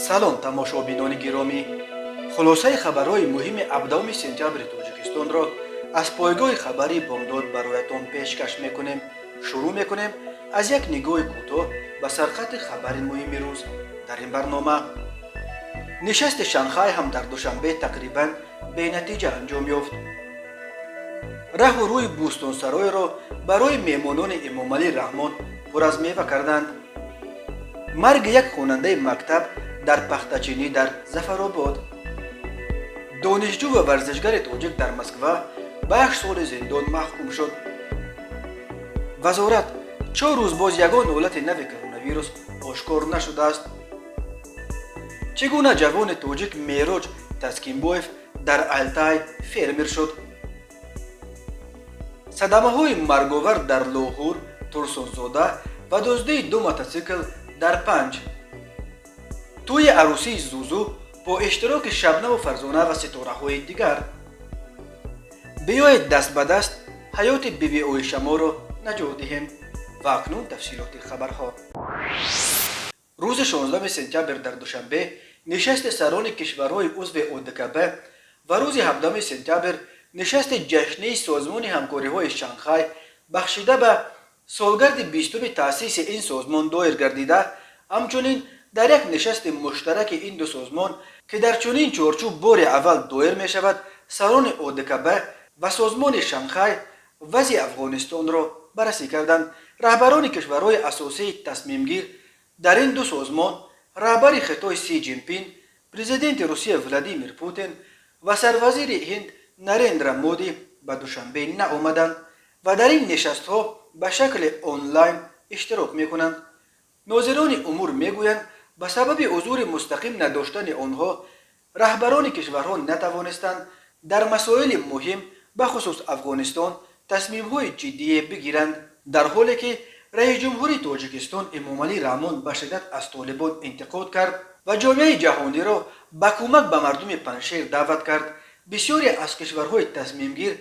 салом тамошобинони гиромӣ, хулосаи хабарҳои муҳими 17 сентябри тоҷикистонро аз пойгоҳи хабари бомдод бароятон пешкаш мекунем. Шурӯъ мекунем аз як нигоҳи кӯтоҳ ба сархати хабари муҳими рӯз. Дар ин барнома нишасти Шанхай ҳам дар душанбе тақрибан бенатиҷа анҷом ёфт. раҳу рӯи Бӯстонсаройро барои меҳмонони Эмомалӣ Раҳмон пур аз мева карданд. марги як хонандаи мактаб дар пахтачинӣ дар Зафаробод. донишҷӯ ва варзишгари тоҷик дар Москва ба 8 соли зиндон маҳкум шуд. вазорат: 4 рӯз боз ягон ҳолати нави коронавирус ошкор нашудааст. чӣ гуна ҷавони тоҷик Мероҷ Таскинбоев дар Алтай фермер шуд? садамаҳои марговар дар Лоҳур, Турсунзода ва дуздии 2 мотосикл дар Панҷ. тӯи арӯсии Зузу бо иштироки Шабнаму Фарзона ва ситораҳои дигар. биёед даст ба даст ҳаёти биби Оишаморо наҷот диҳем. ва акнун тафсилоти хабарҳо. рӯзи 16 сентябр дар душанбе нишасти сарони кишварҳои узви ОДКБ ва рӯзи 17 сентябр нишасти ҷашнии созмони ҳамкориҳои Шанхай бахшида ба солгарди 20 таъсиси ин созмон доир гардида, ҳамчунин дар як нишасти муштараки ин ду созмон ки дар чунин чорчӯб бори аввал доир мешавад, сарони ОДКБ ва созмони Шанхай вазъи Афғонистонро баррасӣ карданд. раҳбарони кишварҳои асосии тасмимгир дар ин ду созмон, раҳбари Хитой Си Ҷинпин, президенти Русия Владимир Путин ва сарвазири Ҳинд Нарендра Моди ба душанбе наомаданд ва дар ин нишастҳо ба шакли онлайн иштирок мекунанд. нозирони умур мегӯянд, ба сабаби ҳузури мустақим надоштани онҳо, раҳбарони кишварҳо натавонистанд дар масоили муҳим, бахусус Афғонистон, тасмимҳои ҷиддие бигиранд, дар ҳоле ки раиси ҷумҳурии Тоҷикистон Эмомалӣ Раҳмон ба шиддат аз Толибон интиқод кард ва ҷомеаи ҷаҳониро ба кӯмак ба мардуми Паншер даъват кард. бисёре аз кишварҳои тасмимгир,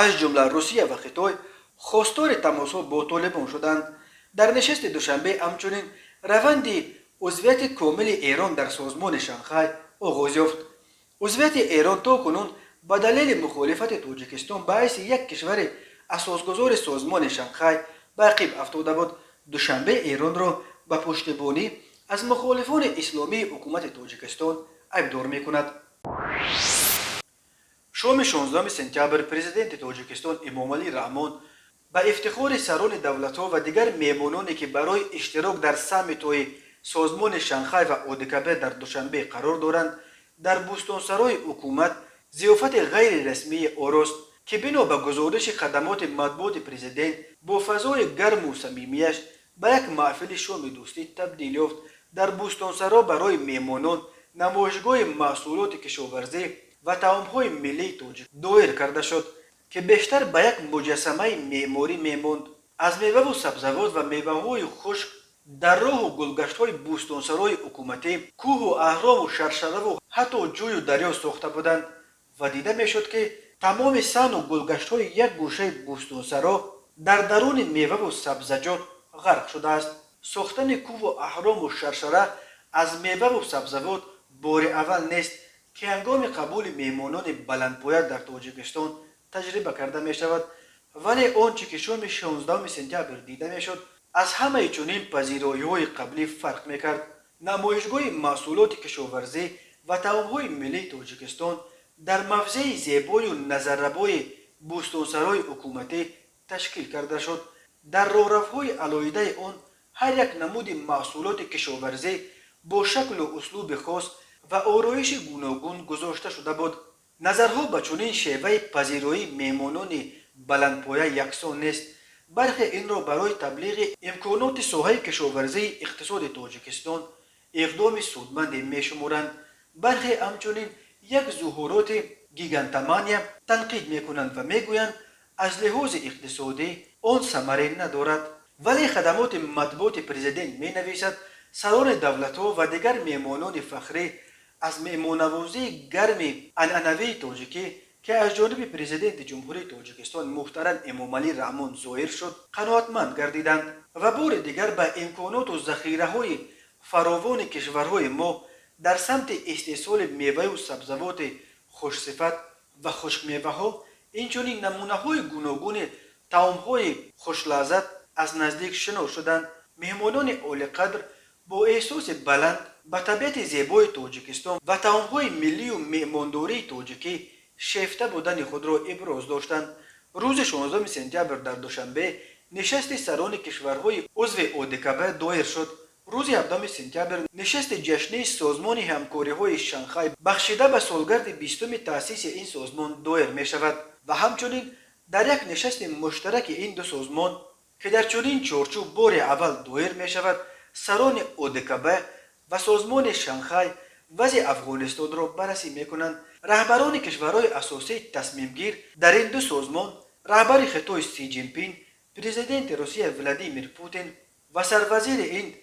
аз ҷумла Русия ва Хитой, хостори тамосҳо бо Толибон шуданд. дар нишасти душанбе ҳамчунин раванди узвияти комили Эрон дар созмони Шанхай оғоз ёфт. узвияти Эрон то кунун ба далели мухолифати Тоҷикистон ба ҳайси як кишвари асосгузори созмони Шанхай ба ақиб афтода буд. душанбе Эронро ба пуштибонӣ аз мухолифони исломии ҳукумати Тоҷикистон айбдор мекунад. шоми 16 сентябр президенти Тоҷикистон Эмомалӣ Раҳмон ба ифтихори сарони давлатҳо ва дигар меҳмононе ки барои иштирок дар саммитҳои созмони Шанхай ва ОДКБ дар душанбе қарор доранд, дар Бӯстонсарои ҳукумат зиёфати ғайрирасмие орост ки бино ба гузориши хадамоти матбуоти президент бо фазои гарму самимияш ба як маҳфили шоми дӯстӣ табдил ёфт. дар Бӯстонсаро барои меҳмонон намоишгоҳи маҳсулоти кишоварзӣ ва таомҳои миллии тоҷик доир карда шуд, ки бештар ба як муҷассамаи меъморӣ мемонд. аз меваву сабзавот ва меваҳои хушк дар роҳу гулгаштҳои Бӯстонсарои ҳукуматӣ кӯҳу аҳрому шаршараву ҳатто ҷӯю дарё сохта буданд ва дида мешуд, ки тамоми саҳну гулгаштҳои як гӯшаи Бӯстонсаро дар даруни меваву сабзаҷот ғарқ шудааст. сохтани кӯҳу аҳрому шаршара аз меваву сабзавот бори аввал нест, ки ҳангоми қабули меҳмонони баландпоя дар Тоҷикистон таҷриба карда мешавад, вале он чӣ ки шоми 16 сентябр дида мешуд, аз ҳамаи чунин пазироиҳои қаблӣ фарқ мекард. намоишгоҳи маҳсулоти кишоварзӣ ва таомҳои миллии Тоҷикистон дар мавзеи зебою назаррабои Бӯстонсарои ҳукуматӣ ташкил карда шуд. дар роҳравҳои алоҳидаи он ҳар як намуди маҳсулоти кишоварзӣ бо шаклу услуби хос ва ороиши гуногун гузошта шуда буд. назарҳо ба чунин шеваи пазироии меҳмонони баландпоя яксон нест. бархе инро барои таблиғи имконоти соҳаи кишоварзии иқтисоди Тоҷикистон иқдоми судманде мешуморанд. бархе ҳамчунин як зуҳуроти гигантомания танқид мекунанд ва мегӯянд, аз лиҳози иқтисодӣ он самаре надорад. вале хадамоти матбуоти президент менависад, сарони давлатҳо ва дигар меҳмонони фахрӣ аз меҳмоннавозии гарми анъанавии тоҷикӣ ки аз ҷониби президенти ҷумҳурии Тоҷикистон муҳтарам Эмомалӣ Раҳмон зоҳир шуд, қаноатманд гардиданд ва бори дигар ба имконоту захираҳои фаровони кишварҳои мо در سمت استحصال میوه و سبزوات خوشصفت و خشک میوه ها، اینچنین نمونه های گوناگون طعام های خوشلذت از نزدیک شنو شدند. مهمانان اول قدر با احساس بلند به طبیعت زیبای تاجیکستان و طعام های ملی و مهمانداری تاجیکی شیفته بودن خود را ابراز داشتند. روز 16 سپتامبر در دوشنبه نشست سران کشورهای عضو اودکب دایر شد. روز 17 سپتامبر نشست جشنی سازمان همکاری های شانگهای بخشیده به سالگرد 20 تأسیس این سازمان دایر می شود و همچنین در یک نشست مشترک این دو سازمان که در چنین چارچوب بار اول دایر می شود، سران اودکب و سازمان شانگهای وضع افغانستان را بررسی می کنند. رهبران کشورهای اساسی تصمیم گیر در این دو سازمان، رهبر خطای سی جین پین، پرزیدنت روسیه ولادیمیر پوتین و سروزیر هند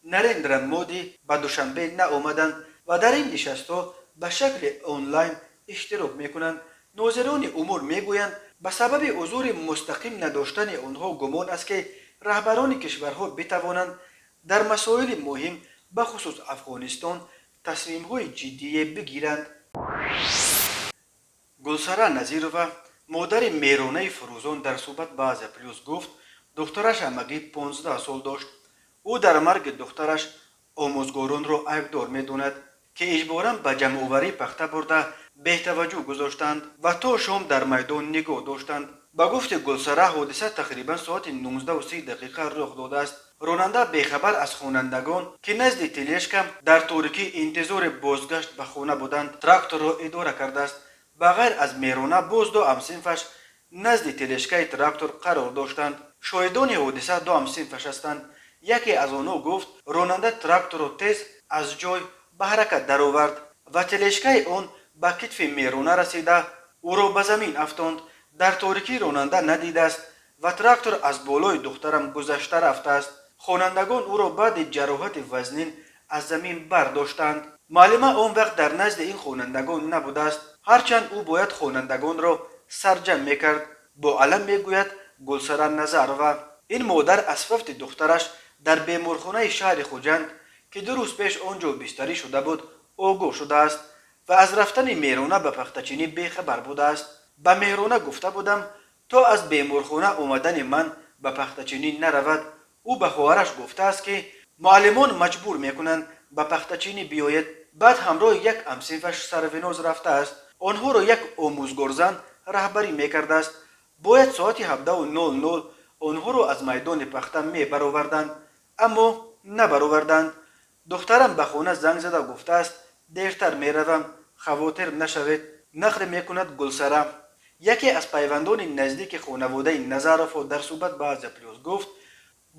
نریندرا مودی به دوشنبه نآمدند و در این نشست‌ها به شکل آنلاین اشتراک می‌کنند. ناظران امور میگویند به سبب حضور مستقیم نداشتن آنها گمان است که رهبران کشورها بتوانند در مسائل مهم به خصوص افغانستان تصمیم‌های جدی بگیرند. گلسره نظیرова، مادر میرونه فروزان، در صحبت با از پلیوس گفت دخترش همگی 15 سال داشت. او در مرگ دخترش آموزگاران را عیبدار می‌داند که اجباراً به جمع‌آوری پخته برده بی‌توجهی گذاشتند و تا شام در میدان نگاه داشتند. با گفت گلسره، حادثه تقریباً ساعت 19:30 رخ داده است. راننده بیخبر از خوانندگان که نزد تلیشکا در تاریکی انتظار بازگشت به خانه بودند تراکتور را اداره کرده است. بغیر از میرونه باز دو همصنفش نزد تلیشکای تراکتور قرار داشتند. شاهدان حادثه دو همصنفش هستند. یکی از آنها گفت راننده تراکتور را تیز از جای به حرکت درآورد و تلیشکای آن به کتف میرونه رسیده او را به زمین افکند. در تاریکی راننده ندیده است و تراکتور از بالای دخترم گذشته رفته است. خوانندگان او را بعد جراحت وزنین از زمین برداشتند. معلمه آن وقت در نزد این خوانندگان نبوده است، هرچند او باید خوانندگان را سرجم میکرد. با علم میگوید گلسره نظرova. این مادر از فوت دخترش در بیمارخانه شهر خوجند که 2 روز پیش آنجا بستری شده بود آگاه شده است و از رفتن میرونه به پختچینی بیخبر بوده است. به میرونه گفته بودم تا از بیمارخانه آمدن من به پختچینی نرود. او به خواهرش گفته است که معلمان مجبور میکنند به پختچینی بیاید. بعد همراه یک همصنفش سروناز رفته است. آنها را یک آموزگار زن رهبری میکرده است. باید ساعت 17:00 آنها را از میدان پخته میبرآوردند، اما نبرآوردند. دخترم به خانه زنگ زده گفته است دیرتر میروم، خواطر نشوید. نخل میکند گلسره. یکی از پیوندان نزدیک خانواده نظرova در صحبت با از پلیوس گفت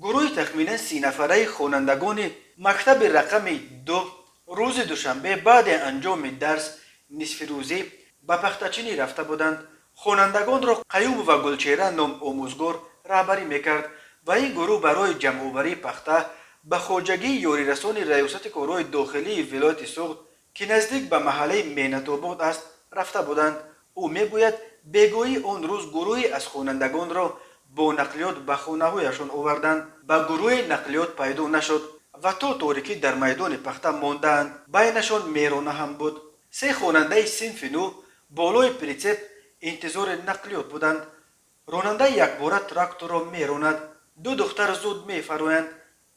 گروه تخمینا 30 نفره خوانندگان مکتب رقم 2 روز دوشنبه بعد انجام درس نصف روزی به پختچینی رفته بودند. خوانندگان را قیوم و گلچهره نام آموزگار رهبری میکرد و این گروه برای جمع‌آوری پخته به خواجگی یاری رسان ریاست کارهای داخلی ولایت سوغد که نزدیک به محله مینت‌آباد است رفته بودند. او میگوید بگویی آن روز گروهی از خوانندگان را با نقلیات به خانه‌هایشان آوردند. به گروه نقلیات پیدا نشد و تا تاریکی در میدان پخته ماندند. بینشان میرونه هم بود. 3 خواننده صنف نو بالای پریچپ انتظار نقلیات بودند. راننده یک باره تراکتور را میراند. 2 دختر زود میفرایند.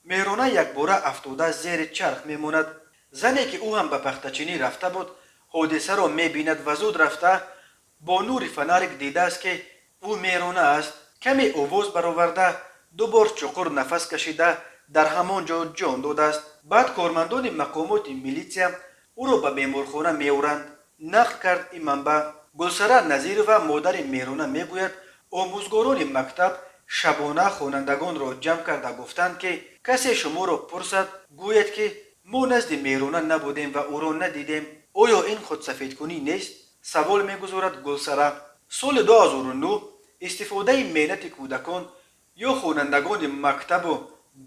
میرونه یک باره افتاده زیر چرخ میماند. زنی که او هم به پختچینی رفته بود حادثه را میبیند و زود رفته با نور فنرک دیده است که او میرونه است. کمی آواز برآورده 2 بار چقر نفس کشیده در همانجا جان داده است. بعد کارمندان مقامات میلیتسیا او را به بیمارخانه میآورند. نقل کرد این منبع. گلسره نظیرova مادر میرونه میگوید آموزگاران مکتب شبانه خوانندگان را جمع کرده گفتند که کسی شما را پرسد گوید که ما نزد میرونه نبودیم و او را ندیدیم. آیا این خود سفیدکنی نیست؟ سوال میگذارد گلسره. سال 2009 استفاده مهنت کودکان یا خوانندگان مکتب و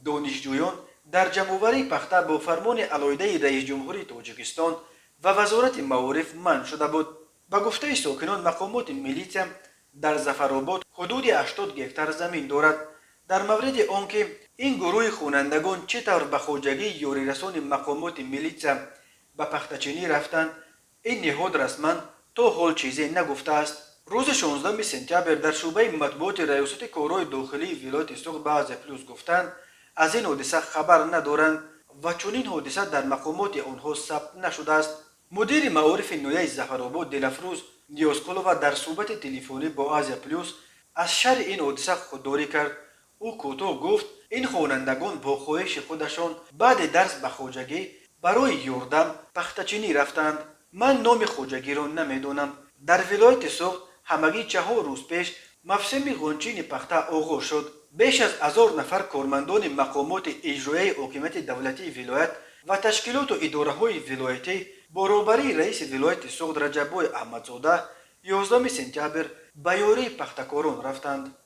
دانشجویان در جمع‌آوری پخته با فرمان علایده رئیس جمهوری تاجیکستان و وزارت معارف منع شده بود. به گفته ساکنان مقامات میلیتسیا در ظفرآباد حدود 80 گکتار زمین دارد. در مورد آنکه این گروه خوانندگان چطور به خواجگی یاری رسان مقامات میلیتسیا به پختچینی رفتند. این نهاد رسما تا حال چیزی نگفته است. روز 16 سپتامبر در شعبه مطبوعات ریاست کارهای داخلی ولایت سوخت به آزیا پلوس گفتند از این حادثه خبر ندارند و چنین حادثه در مقامات آنها ثبت نشده است. مدیر معارف نویه ظفرآباد دلفروز نیازقلوه در صحبت تلفنی با آزیا پلوس از شر این حادثه خودداری کرد. او کوتاه گفت این خوانندگان با خواهش خودشان بعد درس به خواجگی برای یاردم پختچینی رفتند. من نام خواجگی را نمیدانم. در ولایت سوخت همگی 4 روز پیش موسم غنچین پخته آغاز شد. بیش از 1000 نفر کارمندان مقامات اجرایی حکومت دولتی ولایت و تشکیلات و اداره‌های ولایتی با رهبری رئیس ولایت سوخت رجب‌بای احمدزاده 11 سپتامبر به یاری پختکاران رفتند.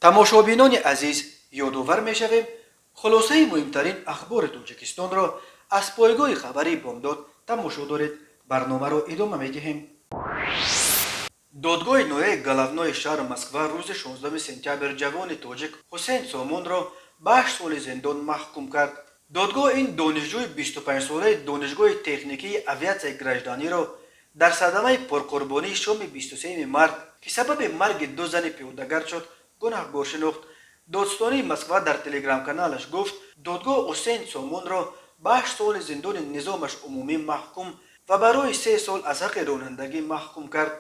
تماشابینان عزیز، یادآور می‌شویم خلاصه مهمترین اخبار تاجیکستان را از پایگاه خبری بامداد تماشا دارید. برنامه را ادامه می‌دهیم. دادگاه نویه گلونوی شهر مسکو روز 16 سپتامبر جوان تاجیک حسین سامون را به 8 سال زندان محکوم کرد. دادگاه این دانشجوی 25 ساله دانشگاه تکنیکی اویاتسیای گراجدانی را در صدمه پرقربانی شام 23 مارس که سبب مرگ 2 زن پیاده‌گر شد گناهکار شناخت. دادستانی مسکو در تلگرام کانالش گفت دادگاه حسین سامون را به 8 سال زندان نظامش عمومی محکوم و برای 3 سال از حق رانندگی محکوم کرد.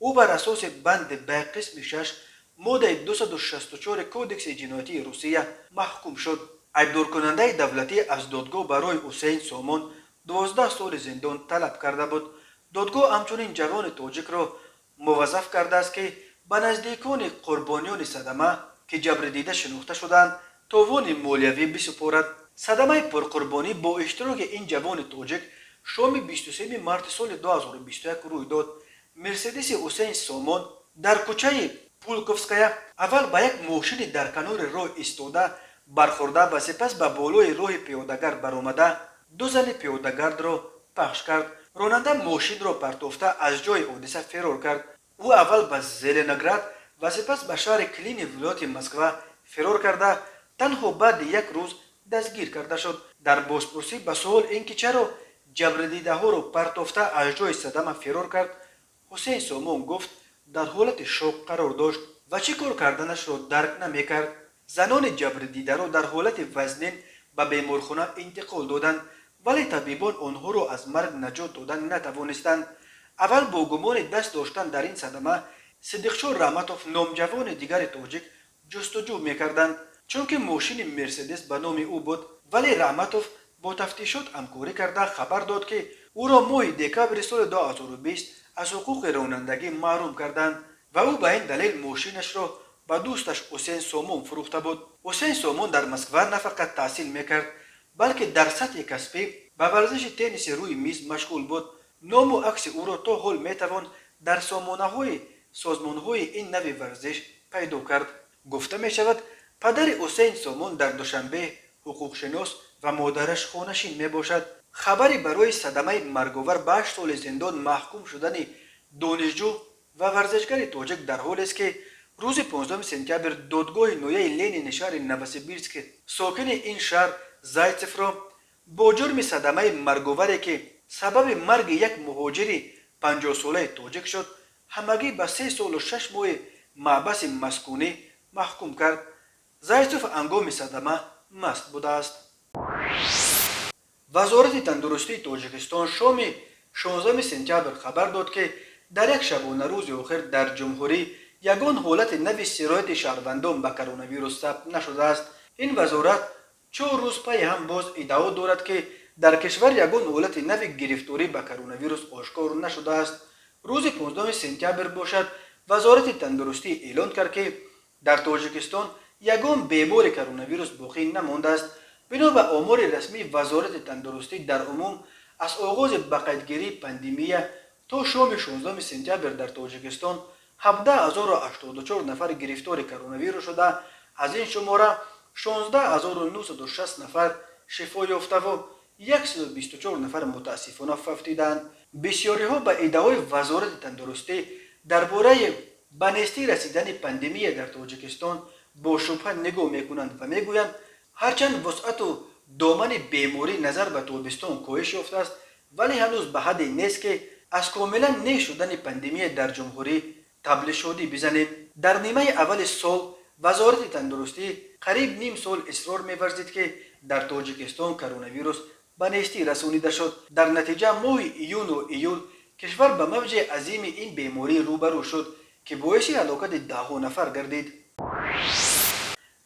او بر اساس بند ب قسم 6 ماده 264 کودکس جنایتی روسیه محکوم شد. ایبدار کننده دولتی از دادگاه برای حسین سامون 12 سال زندان طلب کرده بود. دادگاه همچنین جوان تاجیک را موظف کرده است که به نزدیکان قربانیان صدمه که جبر دیده شناخته شدند تاوان مالیوی بسپارد. صدمه پرقربانی با اشتراک این جوان تاجیک شام 23 مارس سال 2021 روی داد. مرسدس حسین سامون در کوچه پولکوفسکایا اول به یک ماشین در کنار راه ایستاده برخورده و سپس به بالای راه پیاده‌گر برآمده 2 زن پیاده‌گرد را پخش کرد. راننده ماشین را پرتافته از جای حادثه فرار کرد. او اول به زلنگراد و سپس به شهر کلین ولایت مسکو فرار کرده تنها بعد 1 روز دستگیر کرده شد. در بازپرسی به سوال اینکه چرا جبر دیده ها را پرتافته از جای صدمه فرار کرد، حسین سامون گفت در حالت شوق قرار داشت و چه کار کردنش را درک نمیکرد. زنان جبر دیده را در حالت وزنین به بیمارخانه انتقال دادند ولی طبیبان آنها را از مرگ نجات دادن نتوانستند. اول با گمان دست داشتن در این صدمه صدیقشاه رحمتوف نامجوان دیگر تاجیک جستجو میکردند چون که ماشین مرسدس به نام او بود، ولی رحمتوف با تفتیشات همکاری کرده خبر داد که او را ماه دکامبر سال 2020 از حقوق رانندگی محروم کردند و او به این دلیل ماشینش را به دوستش حسین سامون فروخته بود. حسین سامون در مسکو نه فقط تحصیل میکرد بلکه در سطح کسبی به ورزش تنیس روی میز مشغول بود. نام و عکس او را تا حال میتوان در سازمانهای این نوع ورزش پیدا کرد. گفته می شود پدر حسین سامون در دوشنبه حقوق شناس و مادرش خانشین می باشد. خبری برای صدمه مرگاور به 8 سال زندان محکوم شدن دانشجو و ورزشگر تاجیک در حالی است که روز 15 سپتامبر دادگاه نویه لنین شهر نوسیبیرسک ساکن این شهر زایتسف را با جرم صدمه مرگاوری که سبب مرگ یک مهاجر 50 ساله تاجیک شد همگی به 3 سال و 6 ماه محبس مسکونی محکوم کرد. زایتسف هنگام صدمه مست بوده است. وزارت تندرستی تاجیکستان شام 16 سپتامبر خبر داد که در یک شبانه روز آخر در جمهوری یگان حالت نوی سرایت شهروندان به کرونا ویروس ثبت نشده است. این وزارت 4 روز پی هم باز ادعا دارد که در کشور یگان حالت نوی گرفتاری به کرونا ویروس آشکار نشده است. روز 15 سپتامبر باشد وزارت تندرستی اعلان کرد که در تاجیکستان یگان بیمار کرونا ویروس باقی نمانده است. بنا به آمار رسمی وزارت تندرستی در عموم از آغاز بقیدگیری پاندمی تا شام 16 سپتامبر در تاجیکستان 17084 نفر گرفتار کرونا ویروس شده. از این شماره 16960 نفر شفا یافته و 124 نفر متاسفانه فوتیدند. بسیاری ها به ادعای وزارت تندرستی درباره به نیستی رسیدن پاندمی در تاجیکستان با شبهه نگاه میکنند و میگویند هرچند وسعت و دامن بیماری نظر به تابستان کاهش یافته است، ولی هنوز به حدی نیست که از کاملا نشدن پاندمی در جمهوری تبلیغ شدی بزنیم. در نیمه اول سال وزارت تندرستی قریب نیم سال اصرار می‌ورزید که در تاجیکستان کرونا ویروس به نیستی رسانیده شد. در نتیجه ماه ایون و ایول کشور به موج عظیم این بیماری روبرو شد که باعث هلاکت ده‌ها نفر گردید.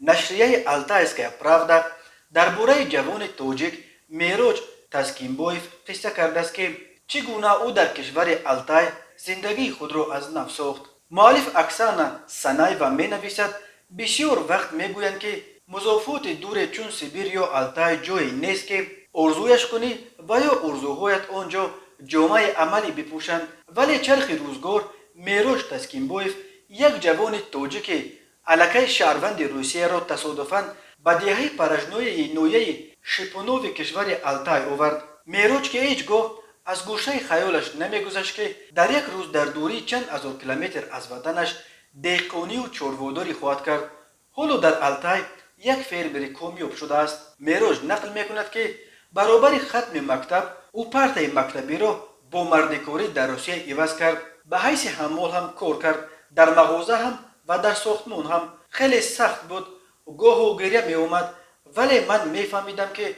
نشریه آلتایسکایا پراودا درباره جوان تاجیک میروج تاسکینبویف قصه کرده است که چگونه او در کشور آلتای زندگی خود را از نو ساخت. مؤلف اکسانا سانایوا می‌نویسد بسیار وقت میگویند که مضافات دور چون سیبیر یا آلتای جایی نیست که آرزویش کنی و یا آرزوهایت آنجا جامعه عملی بپوشند، ولی چرخ روزگار میروش تاسکینبویف یک جوان تاجیک علاقه شهروند روسیه را تصادفاً به دهه پرژنوی نویه شپونوو کشور آلتای آورد. میروچ که هیچگاه از گوشه خیالش نمیگذشت که در یک روز در دوری چند هزار کیلومتر از وطنش دهقانی و چارواداری خواهد کرد. حالا در آلتای یک فرمر کامیاب شده است. میروچ نقل میکند که برابر ختم مکتب او پرتای مکتبی را با مردکاری در روسیه عوض کرد. به حیث حمال هم کار کرد، در مغازه هم و در ساختمان هم. خیلی سخت بود، گاه و گریه می اومد، ولی من میفهمیدم که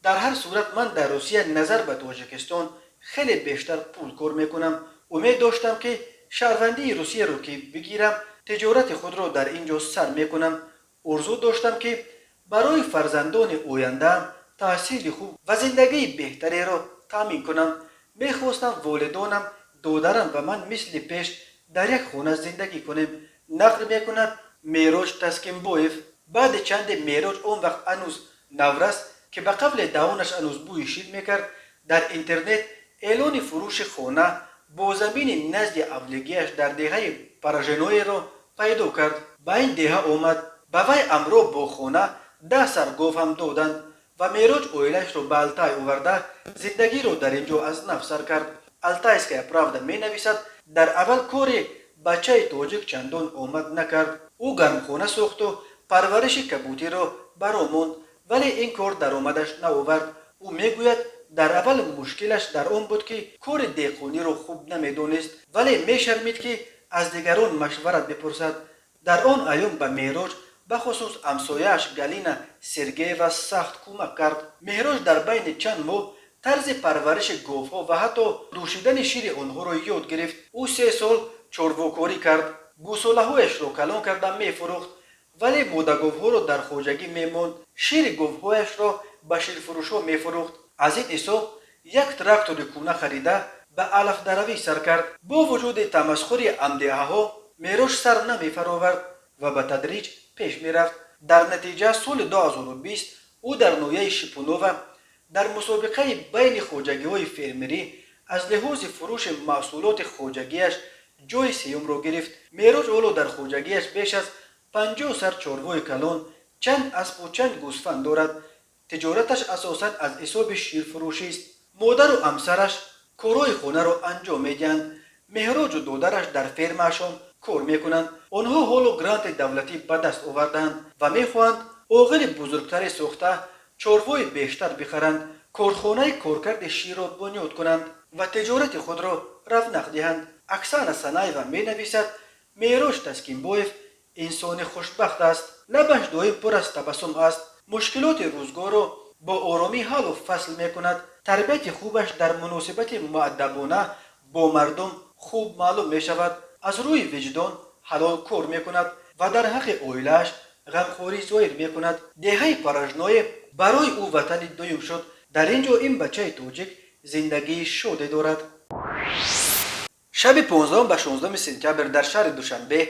در هر صورت من در روسیه نظر به تاجیکستان خیلی بیشتر پول کار میکنم. امید داشتم که شهروندی روسیه رو که بگیرم تجارت خود را در اینجا سر میکنم. آرزو داشتم که برای فرزندان آینده‌ام تحصیل خوب و زندگی بهتری را تامین کنم. میخواستم والدانم، دادرم و من مثل پیش در یک خانه زندگی کنیم. نقل میکند میروش تاسکینبویف. بعد چند میروش اون وقت هنوز نورست که به قبل دهانش هنوز بوی شیر میکرد، در اینترنت اعلان فروش خانه با زمین نزد اولگیش در دهه پرژنوی را پیدا کرد. به این دهه آمد. به وی امرو با خانه 10 سر گاو هم دادند و میروچ اویلش رو به آلتای آورده زندگی رو در اینجا از نو سر کرد. آلتایسکایا پراودا می نویسد در اول کاری بچه تاجیک چندان آمد نکرد. او گرمخانه ساخت و پرورش کبوتری را برآورد، ولی این کار درآمدش نیاورد. او میگوید در اول مشکلش در آن بود که کار دهقانی را خوب نمیدانست، ولی میشرمید که از دیگران مشورت بپرسد. در آن ایام به میروچ به خصوص همسایه‌اش گالینا سرگییوا سخت کمک کرد. میروچ در بین چند ماه طرز پرورش گاوها و حتی دوشیدن شیر آنها را یاد گرفت. او 3 سال چارواکاری کرد، گوساله‌هایش را کلان کرده میفروخت، ولی مادرگاوها را در خواجگی میماند. شیر گاوهایش را به شیرفروش‌ها میفروخت. از این حساب یک تراکتور کونه خریده به علف دروی سر کرد. با وجود تمسخر امدهه‌ها میروش سر نمی‌فراورد و به تدریج پیش میرفت. در نتیجه سال 2020 او در نویه شپونوو در مسابقه بین خواجگی‌های فرمری از لحاظ فروش محصولات خواجگیش جای سیوم را گرفت. میروچ اولو در خواجگیش بیش از 50 سر چاروای کلان، چند اسب و چند گوسفند دارد. تجارتش اساساً از حساب شیرفروشی است. مادر و همسرش کارهای خانه را انجام میدهند. میروچ و دادرش در فرمشان کار میکنند. آنها حالا گرانت دولتی به دست آوردند و میخواهند عاقل بزرگتری ساخته چاروای بیشتر بخرند، کارخانه کارکرد شیر را بنیاد کنند و تجارت خود را رونق دهند. اکسانا سانایوا می نویسد میروچ تاسکینبویف انسان خوشبخت است. لبش دائم پر از تبسم است. مشکلات روزگار را با آرامی حل و فصل می کند. تربیت خوبش در مناسبت مؤدبانه با مردم خوب معلوم می شود. از روی وجدان حلال کار می کند و در حق عائله‌اش غمخواری ظاهر می کند. دهه پرژنوی برای او وطن دویم شد. در اینجا این بچه تاجیک زندگی شاده دارد. شب 15 به 16 سپتامبر در شهر دوشنبه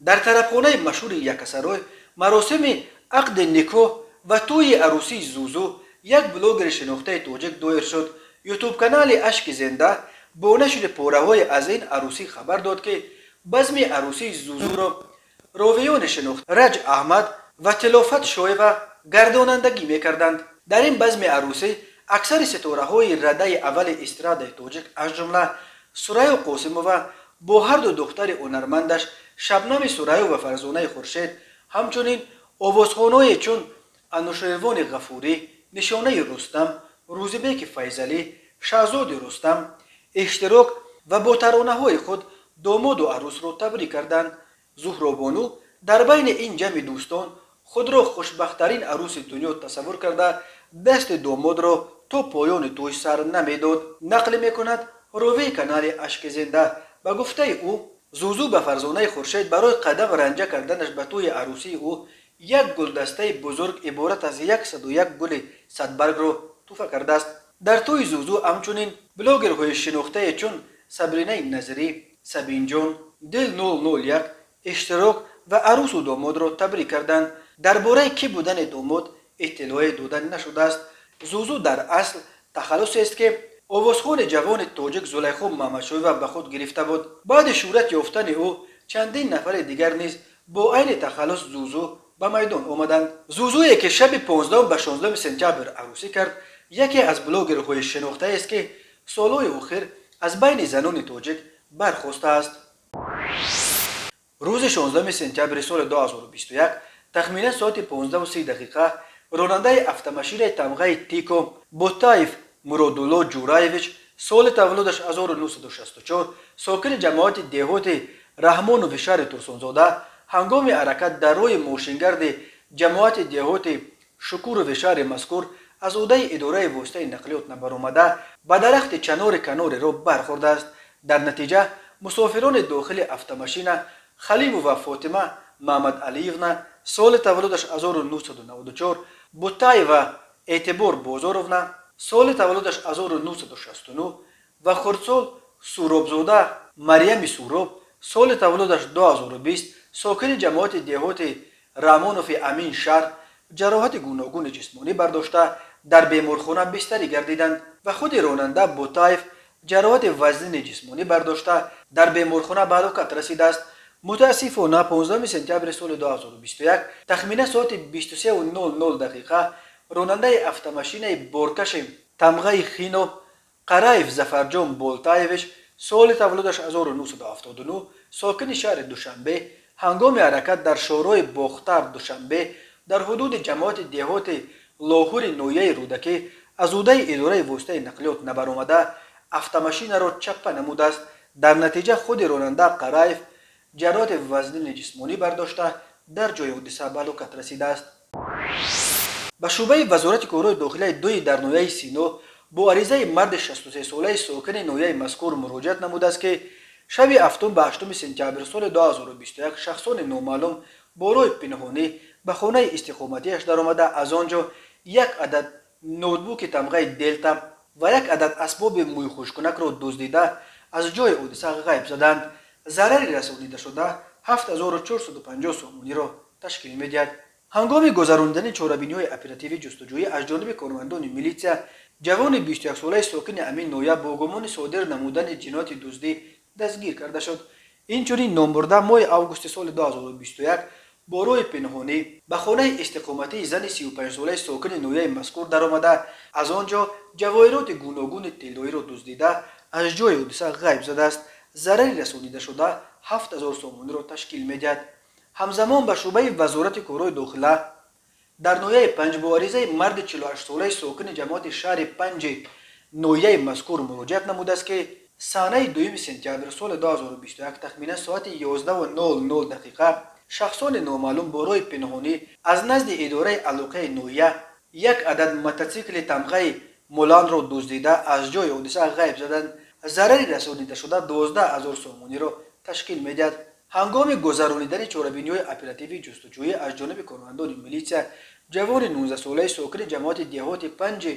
در طربخانه مشهور یکسرای مراسم عقد نکاح و توی عروسی زوزو یک بلاگر شناخته تاجیک دایر شد. یوتیوب کانال اشک زنده با نشر پاره‌های از این عروسی خبر داد که بزم عروسی زوزو را راویان شناخته رج احمد و تلافت شایوه گردانندگی میکردند. در این بزم عروسی اکثر ستاره‌های رده اول استراد تاجیک از جمله سریا قاسمووا با هر دو دختر هنرمندش شبنم سریا و فرزانه خورشید، همچنین آوازخوان‌های چون انوشیروان غفوری، نشانه رستم، روزبیک فیضلی، شاهزاده رستم اشتراک و با ترانه های خود داماد و عروس را تبریک کردند. زهرا بانو در بین این جمع دوستان خود را خوشبختترین عروس دنیا تصور کرده دست داماد را تا پایان توی سر نمیداد. نقل میکند راوی کانال اشک زنده به گفته او زوزو به فرزانه خورشید برای قدم رنجه کردنش به توی عروسی او یک گلدسته بزرگ عبارت از 101 گل صدبرگ را تحفه کرده است. در توی زوزو همچنین بلاگرهای شناخته چون صبرینه نظری، سبین جان، دل 001 اشتراک و عروس و داماد را تبریک کردند. درباره کی بودن داماد اطلاعی داده نشده است. زوزو در اصل تخلصی است که آوازخوان جوان تاجیک زلیخا محمدشاه به خود گرفته بود. بعد شهرت یافتن او چندین نفر دیگر نیز با عین تخلص زوزو به میدان آمدند. زوزویی که شب 15 به 16 سپتامبر عروسی کرد یکی از بلاگرهای شناخته است که سالهای اخیر از بین زنان تاجیک برخاسته است. روز 16 سپتامبر سال 2021 تخمینا ساعت 15:30 راننده автомашین تمغه تیکو بوتایف مرادالله جورایویچ سال تولدش 1964 ساکن جماعت دهات رحمان و شهر ترسانزاده هنگام حرکت در روی ماشینگرد جماعت دهات شکور و شهر مذکور از عهده اداره واسطه نقلیات نبرآمده به درخت چنار کنار را برخورده است. در نتیجه مسافران داخل автомашین خلیم و فاطمه محمد علیونا سال تولدش 1994 بوتای و اعتبار بازارونا سال تولدش 1969 و خردسال سورابزاده مریم سوراب سال تولدش 2020 ساکن جماعت دهات رامانوف امین شهر جراحت گوناگون جسمانی برداشته در بیمارخانه بستری گردیدند و خود راننده بوتایف جراحت وزن جسمانی برداشته در بیمارخانه به هلاکت رسیده است. متاسفانه 15 سپتامبر سال 2021 تخمینا ساعت 23:00 راننده автомашین بارکش تمغه خینو قرایف زفرجان بولتایویچ سال تولدش 1979 ساکن شهر دوشنبه هنگام حرکت در شورای باختر دوشنبه در حدود جماعت دهات لاهور نویه رودکی از عهده اداره واسطه نقلیات نبرآمده автомашین را چپه نموده است. در نتیجه خود راننده قرایف جراحت وزن جسمانی برداشته در جای حادثه به هلاکت رسیده است. به شعبه وزارت کارهای داخلی دوی در نویه سینو با عریضه مرد 63 ساله ساکن نویه مذکور مراجعت نموده است که شب 7 به 8 سپتامبر سال 2021 شخصان نامعلوم با راه پنهانی به خانه استقامتیش درآمده از آنجا یک عدد نوتبوک تمغه دلتا و یک عدد اسباب موی خشککنک را دزدیده از جای حادثه غیب زدند. ضرری رسانیده شده 7450 سومونی را تشکیل می‌دهد. هنگام گذراندن چاره‌بینی‌های اپراتیوی جستجویی از جانب کارمندان میلیسیا جوان 21 ساله ساکن امین نویه با گمان صادر نمودن جنایت دزدی دستگیر کرده شد. اینچنین نامبرده ماه آگوست سال 2021 با راه پنهانی به خانه استقامتی زن 35 ساله ساکن نویه مذکور درآمده از آنجا جواهرات گوناگون طلایی را دزدیده از جای حادثه غیب زده است. ضرری رسانیده شده 7000 سومونی را تشکیل می‌دهد. همزمان به شعبه وزارت کارهای داخلی در نویه 5 با عریضه مرد 48 ساله ساکن جماعت شهر 5 نویه مذکور مراجعت نموده است که سانه 2 سپتامبر سال 2021 تخمینا ساعت 11:00 شخصان نامعلوم با راه پنهانی از نزد اداره علاقه نویه یک عدد موتورسیکل تمغه مولان را دزدیده از جای حادثه غیب زدند. ضرری رسانیده شده 12000 سومونی را تشکیل می‌دهد. هنگام گذرانیدن چاره‌بینی‌های اپراتیوی جستجویی از جانب کارمندان میلیسیا جوان 19 ساله ساکن جماعت دهات 5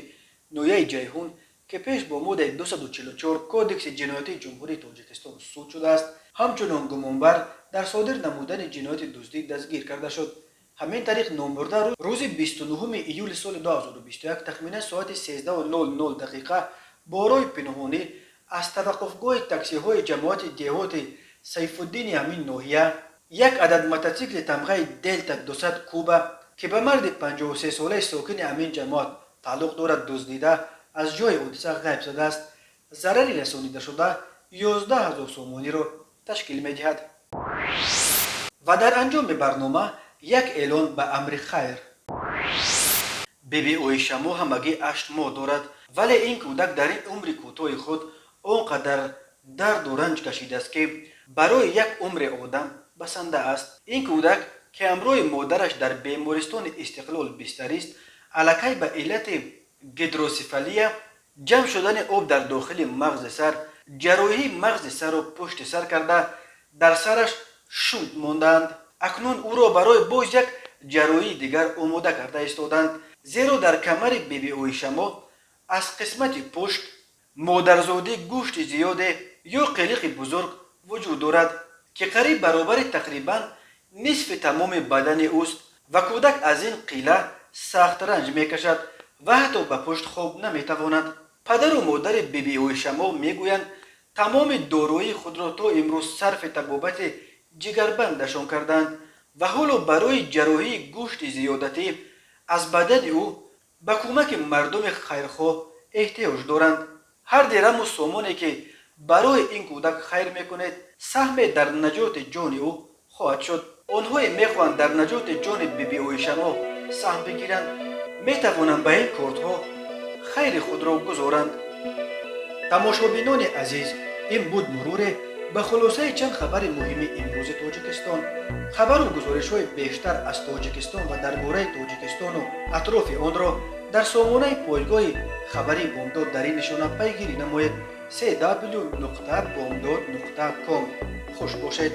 نویه جیهون که پیش با ماده 244 کودکس جنایتی جمهوری تاجیکستان صادر شده است همچنان گمانبر در صادر نمودن جنایت دزدی دستگیر کرده شد. همین طریق نامبرده روز 29 ایول سال 2021 تخمینا ساعت 13:00 با راه پنهانی از توقفگاه تاکسی‌های جماعت دهات سیف الدین امین نوحیه یک عدد موتورسیکل تمغه دلتا 200 کوبا که به مرد 53 ساله ساکن امین جماعت تعلق دارد دزدیده از جای حادثه غیب زده است. ضرری رسانیده شده 11000 سومونی را تشکیل می‌دهد. و در انجام برنامه یک اعلان به امر خیر. بیبی اویشمو همگی 8 ماه دارد، ولی این کودک در این عمر کوتاه خود آنقدر درد و رنج کشیده است که برای یک عمر آدم بسنده است. این کودک که امروی مادرش در بیمارستان استقلال بستری است، الکی به علت گیدروسیفالیه، جمع شدن آب در داخل مغز سر، جراحی مغز سر و پشت سر کرده در سرش شوت ماندند. اکنون او را برای باز یک جراحی دیگر آماده کرده ایستادند، زیرا در کمر بیبی اویشما از قسمت پشت مادرزاده گوشت زیاد یا قلق بزرگ وجود دارد که قریب برابر تقریبا نصف تمام بدن اوست و کودک از این قله سخت رنج میکشد و حتی به پشت خواب نمیتواند. پدر و مادر بیبی اویشما میگویند تمام دارایی خود را تا امروز صرف طبابت جگربندشان کردند و حالا برای جراحی گوشت زیادتی از بدن او به کمک مردم خیرخواه احتیاج دارند. هر درم و سامانی که برای این کودک خیر میکنید سهم در نجات جان او خواهد شد. آنها میخواهند در نجات جان بیبی اویشما سهم بگیرند، میتوانند به این کارها خیر خود را گذارند. تماشابینان عزیز، این بود مرور به خلاصه چند خبر مهم امروز تاجیکستان. خبر و گزارش های بیشتر از تاجیکستان و درباره تاجیکستان و اطراف آن را در سامانه پایگاه خبری بامداد در این نشانه پیگیری نمایید: www.bomdad.com. خوش باشید.